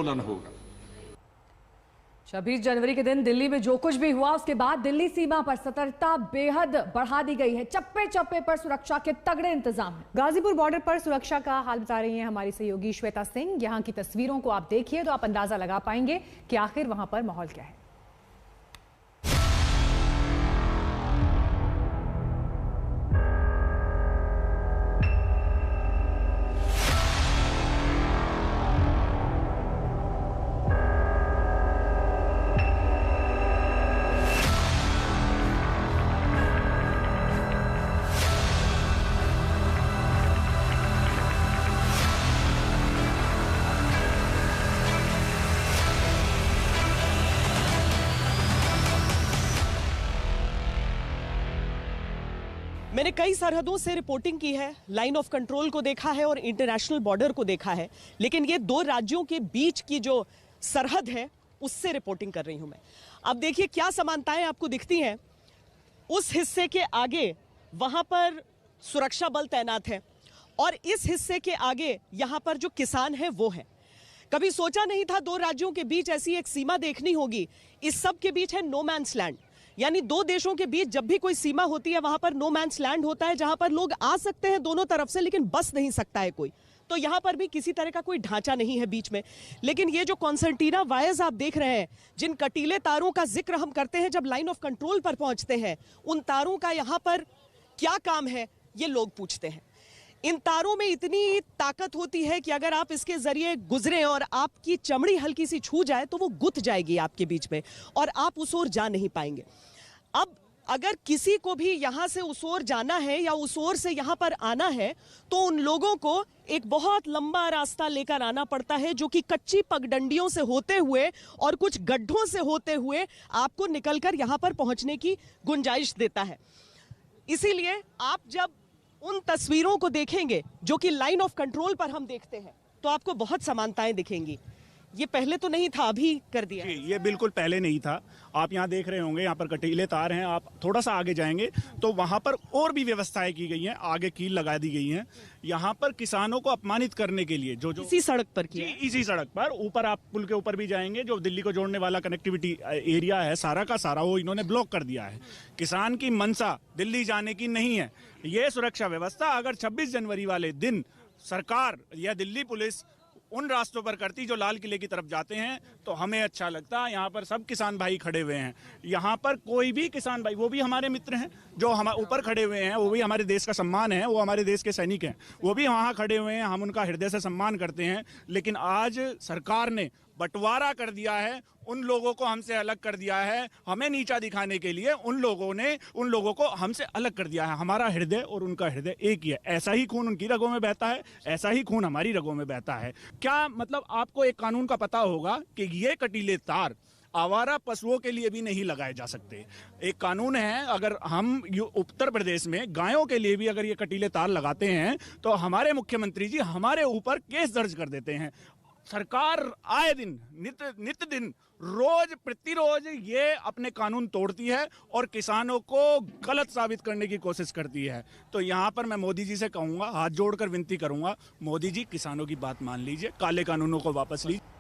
आंदोलन होगा। 26 जनवरी के दिन दिल्ली में जो कुछ भी हुआ उसके बाद दिल्ली सीमा पर सतर्कता बेहद बढ़ा दी गई है। चप्पे चप्पे पर सुरक्षा के तगड़े इंतजाम हैं। गाजीपुर बॉर्डर पर सुरक्षा का हाल बता रही हैं हमारी सहयोगी श्वेता सिंह। यहां की तस्वीरों को आप देखिए तो आप अंदाजा लगा पाएंगे कि आखिर वहां पर माहौल क्या है। मैंने कई सरहदों से रिपोर्टिंग की है, लाइन ऑफ कंट्रोल को देखा है और इंटरनेशनल बॉर्डर को देखा है, लेकिन ये दो राज्यों के बीच की जो सरहद है उससे रिपोर्टिंग कर रही हूं मैं। अब देखिए क्या समानताएं आपको दिखती हैं। उस हिस्से के आगे वहां पर सुरक्षा बल तैनात है और इस हिस्से के आगे यहां पर जो किसान है वो है। कभी सोचा नहीं था दो राज्यों के बीच ऐसी एक सीमा देखनी होगी। इस सब के बीच है नो मैन्स लैंड, यानी दो देशों के बीच जब भी कोई सीमा होती है वहां पर नो मैन्स लैंड होता है, जहां पर लोग आ सकते हैं दोनों तरफ से लेकिन बस नहीं सकता है कोई। तो यहां पर भी किसी तरह का कोई ढांचा नहीं है बीच में। लेकिन ये जो कॉन्सर्टीना वायर्स आप देख रहे हैं, जिन कटीले तारों का जिक्र हम करते हैं जब लाइन ऑफ कंट्रोल पर पहुंचते हैं, उन तारों का यहां पर क्या काम है ये लोग पूछते हैं। इन तारों में इतनी ताकत होती है कि अगर आप इसके जरिए गुजरें और आपकी चमड़ी हल्की सी छू जाए तो वो गुथ जाएगी आपके बीच में और आप उस ओर जा नहीं पाएंगे। अब अगर किसी को भी यहां से उस ओर जाना है या उस ओर से यहां पर आना है तो उन लोगों को एक बहुत लंबा रास्ता लेकर आना पड़ता है, जो कि कच्ची पगडंडियों से होते हुए और कुछ गड्ढों से होते हुए आपको निकलकर यहां पर पहुंचने की गुंजाइश देता है। इसीलिए आप जब उन तस्वीरों को देखेंगे जो कि लाइन ऑफ कंट्रोल पर हम देखते हैं तो आपको बहुत समानताएं दिखेंगी। ये पहले तो नहीं था, अभी कर दिया है। ये बिल्कुल पहले नहीं था। आप यहाँ देख रहे होंगे, यहाँ पर कटीले तार हैं। आप थोड़ा सा आगे जाएंगे तो वहां पर और भी व्यवस्थाएं की गई हैं, आगे कील लगा दी गई हैं। यहाँ पर किसानों को अपमानित करने के लिए जो इसी सड़क पर किया, इसी सड़क पर ऊपर आप पुल के ऊपर भी जाएंगे, जो दिल्ली को जोड़ने वाला कनेक्टिविटी एरिया है सारा का सारा, वो इन्होंने ब्लॉक कर दिया है। किसान की मंशा दिल्ली जाने की नहीं है। ये सुरक्षा व्यवस्था अगर 26 जनवरी वाले दिन सरकार या दिल्ली पुलिस उन रास्तों पर करती जो लाल किले की तरफ जाते हैं तो हमें अच्छा लगता। यहाँ पर सब किसान भाई खड़े हुए हैं। यहाँ पर कोई भी किसान भाई, वो भी हमारे मित्र हैं, जो हम ऊपर खड़े हुए हैं, वो भी हमारे देश का सम्मान है, वो हमारे देश के सैनिक हैं, वो भी वहाँ खड़े हुए हैं। हम उनका हृदय से सम्मान करते हैं। लेकिन आज सरकार ने बंटवारा कर दिया है, उन लोगों को हमसे अलग कर दिया है। हमें नीचा दिखाने के लिए उन लोगों को हमसे अलग कर दिया है। हमारा हृदय और उनका हृदय एक ही है। ऐसा ही खून उनकी रगों में बहता है, ऐसा ही खून हमारी रगों में बहता है। क्या मतलब आपको एक कानून का पता होगा कि ये कटीले तार आवारा पशुओं के लिए भी नहीं लगाए जा सकते। एक कानून है, अगर हम उत्तर प्रदेश में गायों के लिए भी अगर ये कटीले तार लगाते हैं तो हमारे मुख्यमंत्री जी हमारे ऊपर केस दर्ज कर देते हैं। सरकार आए दिन नित्य दिन रोज प्रतिरोज ये अपने कानून तोड़ती है और किसानों को गलत साबित करने की कोशिश करती है। तो यहाँ पर मैं मोदी जी से कहूँगा, हाथ जोड़कर विनती करूँगा, मोदी जी किसानों की बात मान लीजिए, काले कानूनों को वापस लीजिए।